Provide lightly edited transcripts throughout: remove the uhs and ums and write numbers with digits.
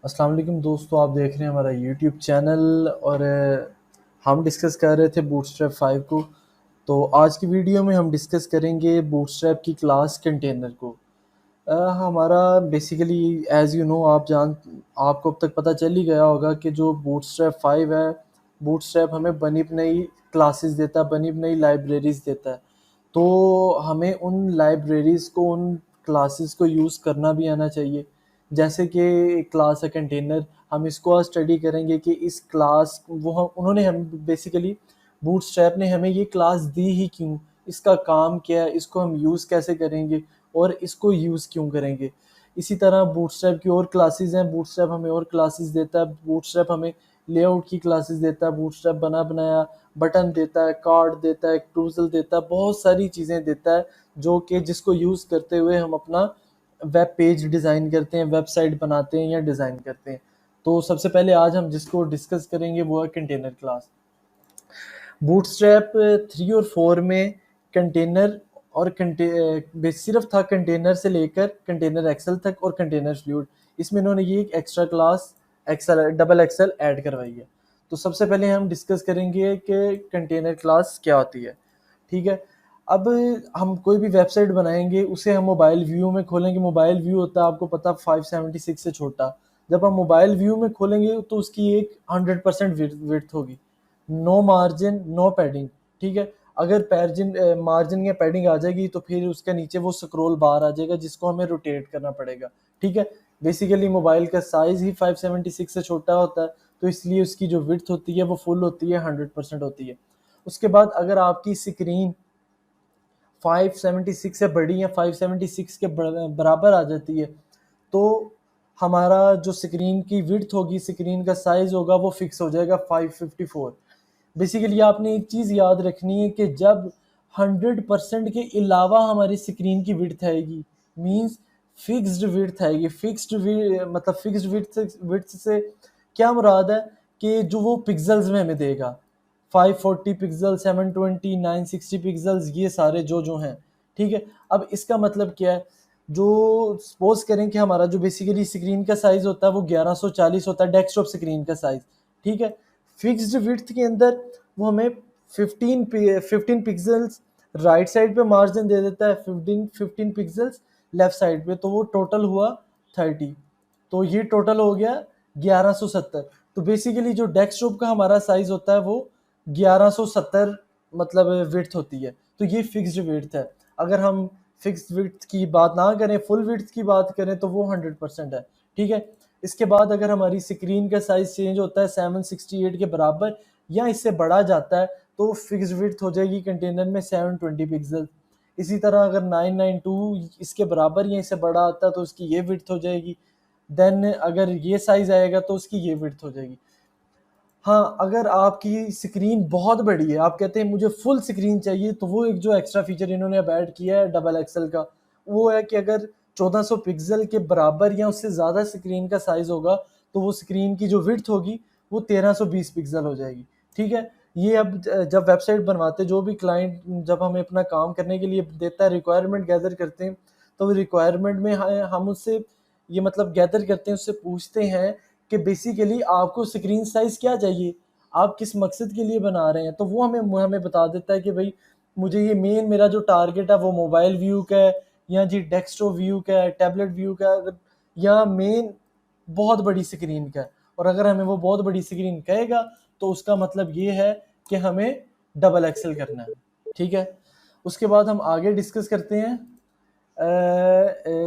अस्सलाम वालेकुम दोस्तों, आप देख रहे हैं हमारा यूट्यूब चैनल और हम डिस्कस कर रहे थे बूटस्ट्रैप 5 को। तो आज की वीडियो में हम डिस्कस करेंगे बूटस्ट्रैप की क्लास कंटेनर को। हमारा बेसिकली एज़ यू नो आपको अब तक पता चल ही गया होगा कि जो बूटस्ट्रैप 5 है, बूटस्ट्रैप हमें बनी बनाई क्लासेस देता है, बनी बनाई लाइब्रेरीज़ देता है। तो हमें उन लाइब्रेरीज़ को, उन क्लासेस को यूज़ करना भी आना चाहिए। जैसे कि एक क्लास है कंटेनर, हम इसको आज स्टडी करेंगे कि इस क्लास वो हम उन्होंने हम बेसिकली बूटस्ट्रैप ने हमें ये क्लास दी ही क्यों, इसका काम क्या है, इसको हम यूज़ कैसे करेंगे और इसको यूज़ क्यों करेंगे। इसी तरह बूटस्ट्रैप की और क्लासेस हैं, बूटस्ट्रैप हमें और क्लासेस देता है, बूटस्ट्रैप हमें लेआउट की क्लासेस देता है, बूटस्ट्रैप बना बनाया बटन देता है, कार्ड देता है, क्रूजल देता है, बहुत सारी चीज़ें देता है जो कि जिसको यूज़ करते हुए हम अपना वेब पेज डिज़ाइन करते हैं, वेबसाइट बनाते हैं या डिज़ाइन करते हैं। तो सबसे पहले आज हम जिसको डिस्कस करेंगे वो है कंटेनर क्लास। बूटस्ट्रैप 3 और 4 में कंटेनर और सिर्फ था कंटेनर से लेकर कंटेनर एक्सेल तक और कंटेनर फ्लूइड। इसमें इन्होंने ये एक extra class Excel double XL add करवाई है। तो सबसे पहले हम डिस्कस करेंगे कि कंटेनर क्लास क्या होती है। ठीक है, अब हम कोई भी वेबसाइट बनाएंगे उसे हम मोबाइल व्यू में खोलेंगे। मोबाइल व्यू होता है, आपको पता, 576 से छोटा। जब हम मोबाइल व्यू में खोलेंगे तो उसकी एक 100% विड्थ होगी, नो मार्जिन नो पैडिंग। ठीक है, अगर मार्जिन या पैडिंग आ जाएगी तो फिर उसके नीचे वो स्क्रॉल बार आ जाएगा जिसको हमें रोटेट करना पड़ेगा। ठीक है, बेसिकली मोबाइल का साइज ही 576 से छोटा होता है, तो इसलिए उसकी जो विड्थ होती है वो फुल होती है, 100% होती है। उसके बाद अगर आपकी स्क्रीन 576 से बड़ी या 576 के बराबर आ जाती है तो हमारा जो स्क्रीन की विड्थ होगी, स्क्रीन का साइज होगा, वो फिक्स हो जाएगा 554। बेसिकली आपने एक चीज़ याद रखनी है कि जब 100% के अलावा हमारी स्क्रीन की विड्थ आएगी, मींस फिक्स्ड विड्थ आएगी। मतलब फिक्स्ड विड्थ से क्या मुराद है कि जो वो पिक्सल्स में हमें देगा, 540 पिक्सल, 720, 960 पिक्सल्स, ये सारे जो जो हैं। ठीक है, अब इसका मतलब क्या है, जो सपोज करें कि हमारा जो बेसिकली स्क्रीन का साइज होता है वो 1140 होता है, डेस्कटॉप स्क्रीन का साइज। ठीक है, फिक्स्ड विड्थ के अंदर वो हमें 15 पिक्सल्स राइट साइड पे मार्जिन दे देता है, 15 पिक्सल्स लेफ्ट साइड पे, तो वो टोटल हुआ 30। तो ये टोटल हो गया 1170। तो बेसिकली जो डेस्कटॉप का हमारा साइज होता है वो 1170 मतलब विड्थ होती है। तो ये फिक्स्ड विड्थ है। अगर हम फिक्स्ड विड्थ की बात ना करें, फुल विड्थ की बात करें तो वो 100% है। ठीक है, इसके बाद अगर हमारी स्क्रीन का साइज चेंज होता है 768 के बराबर या इससे बढ़ा जाता है तो फिक्स्ड विड्थ हो जाएगी कंटेनर में 720 पिक्सल। इसी तरह अगर 992 इसके बराबर या इससे बड़ा आता है तो उसकी ये विड्थ हो जाएगी। देन अगर ये साइज आएगा तो उसकी ये विड्थ हो जाएगी। हाँ, अगर आपकी स्क्रीन बहुत बड़ी है, आप कहते हैं मुझे फुल स्क्रीन चाहिए, तो वो एक जो एक्स्ट्रा फीचर इन्होंने अब ऐड किया है डबल एक्सेल का, वो है कि अगर 1400 पिक्सल के बराबर या उससे ज़्यादा स्क्रीन का साइज होगा तो वो स्क्रीन की जो विड्थ होगी वो 1320 पिक्सल हो जाएगी। ठीक है, ये अब जब वेबसाइट बनवाते, जो भी क्लाइंट जब हमें अपना काम करने के लिए देता है, रिक्वायरमेंट गैदर करते हैं, तो रिक्वायरमेंट में हम उससे ये मतलब गैदर करते हैं, उससे पूछते हैं कि बेसिकली आपको स्क्रीन साइज क्या चाहिए, आप किस मकसद के लिए बना रहे हैं। तो वो हमें हमें बता देता है कि भाई मुझे ये मेरा जो टारगेट है वो मोबाइल व्यू का है या जी डेस्कटॉप व्यू का है, टैबलेट व्यू का है, या मेन बहुत बड़ी स्क्रीन का है। और अगर हमें वो बहुत बड़ी स्क्रीन कहेगा तो उसका मतलब ये है कि हमें डबल एक्सेल करना है। ठीक है, उसके बाद हम आगे डिस्कस करते हैं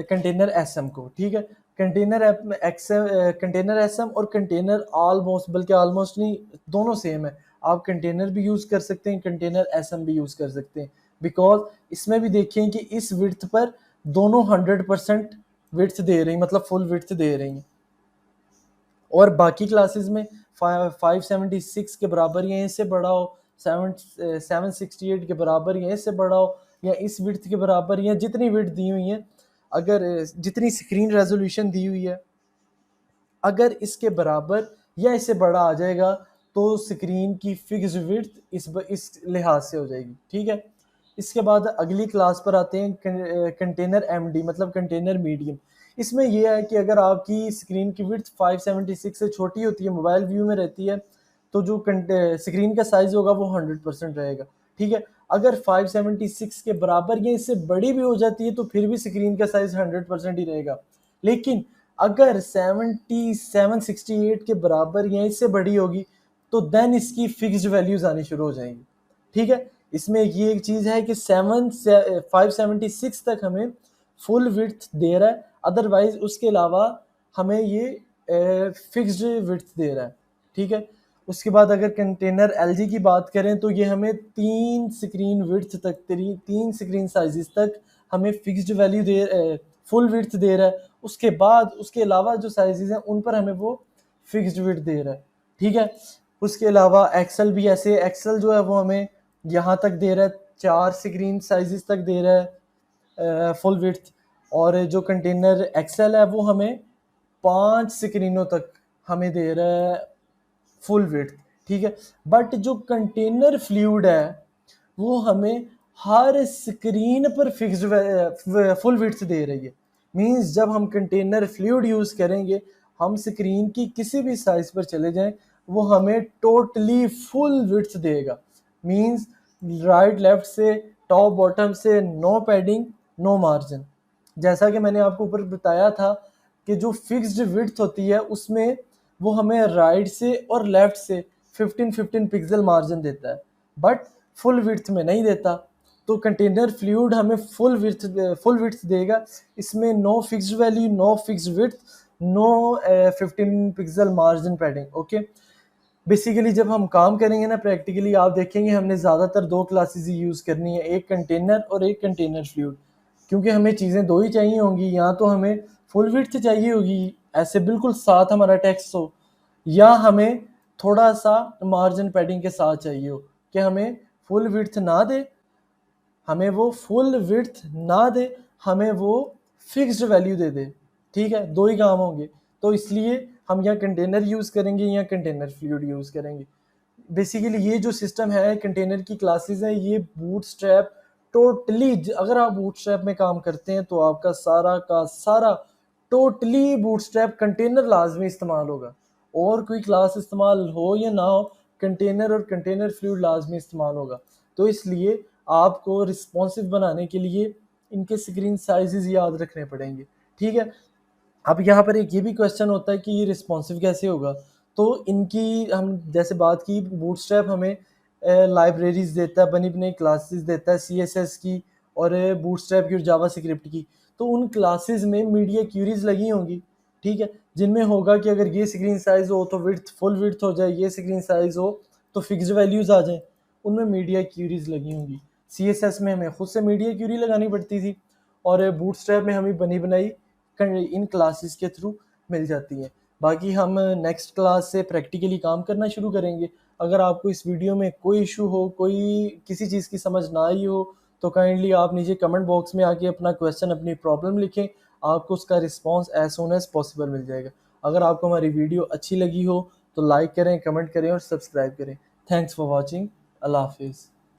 कंटेनर एसएम को। ठीक है, कंटेनर एसएम और कंटेनर ऑलमोस्ट, बल्कि ऑलमोस्ट नहीं, दोनों सेम है। आप कंटेनर भी यूज़ कर सकते हैं, कंटेनर एसएम भी यूज़ कर सकते हैं, बिकॉज इसमें भी देखें कि इस विड्थ पर दोनों 100% विड्थ दे रही, मतलब फुल विड्थ दे रही हैं। और बाकी क्लासेस में 576 के बराबर या इससे बड़ा हो, 768 के बराबर या इससे बड़ा हो, या इस विड्थ के बराबर, या जितनी विड्थ दी हुई है, अगर जितनी स्क्रीन रेजोल्यूशन दी हुई है, अगर इसके बराबर या इससे बड़ा आ जाएगा तो स्क्रीन की फिक्स विड्थ इस लिहाज से हो जाएगी। ठीक है, इसके बाद अगली क्लास पर आते हैं कंटेनर एमडी, मतलब कंटेनर मीडियम। इसमें यह है कि अगर आपकी स्क्रीन की विड्थ 576 से छोटी होती है, मोबाइल व्यू में रहती है, तो जो स्क्रीन का साइज होगा वो 100% रहेगा। ठीक है, अगर 576 के बराबर या इससे बड़ी भी हो जाती है तो फिर भी स्क्रीन का साइज 100% ही रहेगा। लेकिन अगर 768 के बराबर या इससे बड़ी होगी तो देन इसकी फिक्स्ड वैल्यूज आनी शुरू हो जाएंगी। ठीक है, इसमें ये एक चीज़ है कि 576 तक हमें फुल विड्थ दे रहा है, अदरवाइज उसके अलावा हमें ये फिक्स्ड विड्थ दे रहा है। ठीक है, उसके बाद अगर कंटेनर एलजी की बात करें तो ये हमें 3 स्क्रीन साइजेस तक हमें फिक्स्ड वैल्यू दे, फुल विड्थ दे रहा है। उसके बाद उसके अलावा जो साइजेस हैं उन पर हमें वो फिक्स्ड विड्थ दे रहा है। ठीक है, उसके अलावा एक्सेल भी ऐसे, एक्सेल जो है वो हमें यहाँ तक दे रहा है, 4 स्क्रीन साइजेस तक दे रहा है फुल विड्थ, और जो कंटेनर एक्सेल है वो हमें 5 स्क्रीनों तक हमें दे रहा है फुल विड्थ। ठीक है, बट जो कंटेनर फ्लूइड है वो हमें हर स्क्रीन पर फिक्स्ड फुल विड्थ दे रही है। मींस जब हम कंटेनर फ्लूइड यूज़ करेंगे, हम स्क्रीन की किसी भी साइज पर चले जाएं, वो हमें टोटली फुल विड्थ देगा। मींस राइट लेफ्ट से, टॉप बॉटम से, नो पैडिंग, नो मार्जिन। जैसा कि मैंने आपको ऊपर बताया था कि जो फिक्स्ड विड्थ होती है उसमें वो हमें राइट से और लेफ्ट से 15-15 पिक्सल मार्जिन देता है, बट फुल विड्थ में नहीं देता। तो कंटेनर फ्लूइड हमें फुल विड्थ देगा। इसमें no fixed value, no fixed width, no 15 pixel margin padding. Okay, basically जब हम काम करेंगे ना प्रैक्टिकली, आप देखेंगे हमने ज़्यादातर 2 क्लासेस ही यूज़ करनी है, एक कंटेनर और एक कंटेनर फ्लूइड, क्योंकि हमें चीज़ें 2 ही चाहिए होंगी। या तो हमें फुल विड्थ चाहिए होगी, ऐसे बिल्कुल साथ हमारा टेक्स्ट हो, या हमें थोड़ा सा मार्जिन पैडिंग के साथ चाहिए हो कि हमें फुल विड्थ ना दे, हमें वो फुल विड्थ ना दे, हमें वो फिक्स्ड वैल्यू दे दे। ठीक है, 2 ही काम होंगे। तो इसलिए हम या कंटेनर यूज़ करेंगे या कंटेनर फ्लूइड यूज़ करेंगे। बेसिकली ये जो सिस्टम है कंटेनर की क्लासेस है, ये बूटस्ट्रैप टोटली, अगर आप बूटस्ट्रैप में काम करते हैं तो आपका सारा का सारा टोटली बूटस्ट्रैप कंटेनर लाजमी इस्तेमाल होगा। और कोई क्लास इस्तेमाल हो या ना हो, कंटेनर और कंटेनर फ्लूइड लाजमी इस्तेमाल होगा। तो इसलिए आपको रिस्पॉन्सिव बनाने के लिए इनके स्क्रीन साइजेस याद रखने पड़ेंगे। ठीक है, अब यहाँ पर एक ये भी क्वेश्चन होता है कि ये रिस्पॉन्सिव कैसे होगा। तो इनकी हम जैसे बात की, बूटस्ट्रैप हमें लाइब्रेरीज देता है, बनी बनाई क्लासेस देता है CSS की और बूटस्ट्रैप की और जावा स्क्रिप्ट की। तो उन क्लासेस में मीडिया क्यूरीज लगी होंगी। ठीक है, जिनमें होगा कि अगर ये स्क्रीन साइज हो तो विड्थ फुल विड्थ हो जाए, ये स्क्रीन साइज हो तो फिक्स्ड वैल्यूज आ जाए, उनमें मीडिया क्यूरीज लगी होंगी। CSS में हमें खुद से मीडिया क्यूरी लगानी पड़ती थी, और बूटस्ट्रैप में हमें बनी बनाई इन क्लासेस के थ्रू मिल जाती है। बाकी हम नेक्स्ट क्लास से प्रैक्टिकली काम करना शुरू करेंगे। अगर आपको इस वीडियो में कोई इशू हो, कोई किसी चीज़ की समझ ना आई हो, तो काइंडली आप नीचे कमेंट बॉक्स में आके अपना क्वेश्चन, अपनी प्रॉब्लम लिखें, आपको उसका response as soon as possible मिल जाएगा। अगर आपको हमारी वीडियो अच्छी लगी हो तो लाइक करें, कमेंट करें और सब्सक्राइब करें। Thanks for watching. अल्लाह हाफिज़।